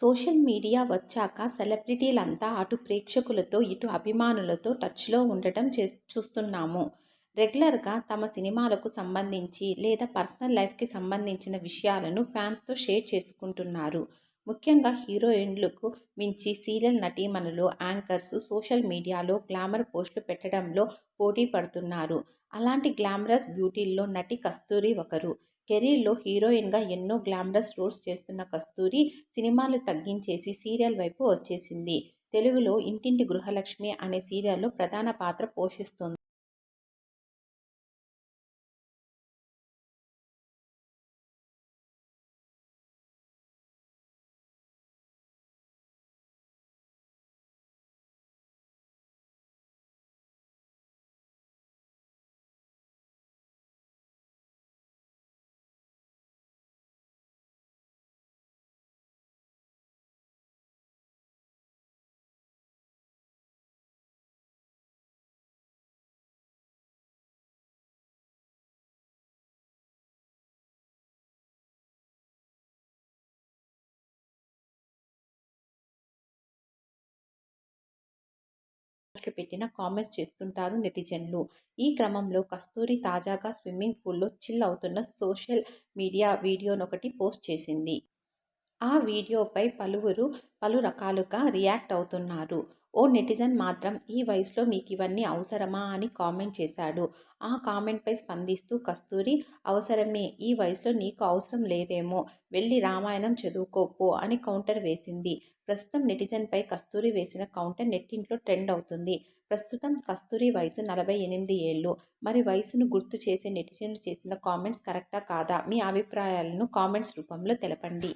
Social media వచ్చాక సెలబ్రిటీలంతా అటు ప్రేక్షకులతో, ఇటు అభిమానులతో టచ్‌లో ఉండటం చూస్తున్నాము. రెగ్యులర్‌గా తమ సినిమాలకు సంబంధించి లేదా పర్సనల్ లైఫ్‌కి సంబంధించిన విషయాలను ఫ్యాన్స్‌తో షేర్ చేసుకుంటున్నారు. ముఖ్యంగా హీరోయిన్‌లకు మించి సీరియల్ నటీమణులు, యాంకర్స్ సోషల్ మీడియాలో గ్లామర్ పోస్టులు పెట్టడంలో పోటీ పడుతున్నారు. అలాంటి గ్లామరస్ బ్యూటీల్లో నటి కస్తూరి ఒకరు. కెరీర్‌లో హీరోయిన్‌గా ఎన్నో గ్లామరస్ రోల్స్ చేస్తున్న కస్తూరి సినిమాలు తగ్గించేసి సీరియల్ వైపు వచ్చేసింది. తెలుగులో 'ఇంటింటి గృహలక్ష్మి' అనే సీరియల్‌లో ప్రధాన పాత్ర పోషిస్తోంది. పోస్టులు పెట్టినా కామెంట్స్ చేస్తుంటారు నెటిజన్లు. ఈ క్రమంలో కస్తూరి తాజాగా స్విమ్మింగ్ పూల్‌లో చిల్ అవుతున్న సోషల్ మీడియా వీడియోనొకటి పోస్ట్ చేసింది. ఆ వీడియోపై పలువురు పలు రకాలుగా రియాక్ట్ అవుతున్నారు. ఓ నెటిజన్ మాత్రం "ఈ వయసులో మీకివన్నీ అవసరమా" అని కామెంట్ చేశాడు. ఆ కామెంట్‌పై స్పందిస్తూ కస్తూరి "అవసరమే, ఈ వయసులో నీకు అవసరం లేదేమో, వెళ్లి రామాయణం చదువుకో పో" అని కౌంటర్ వేసింది. ప్రస్తుతం నెటిజన్‌పై కస్తూరి వేసిన కౌంటర్ నెట్టింట్లో ట్రెండ్ అవుతుంది. ప్రస్తుతం కస్తూరి వయసు 48 ఏళ్లు. మరి వయసును గుర్తు చేసే నెటిజన్లు చేసిన కామెంట్స్ కరెక్టా కాదా? మీ అభిప్రాయాలను కామెంట్స్ రూపంలో తెలపండి.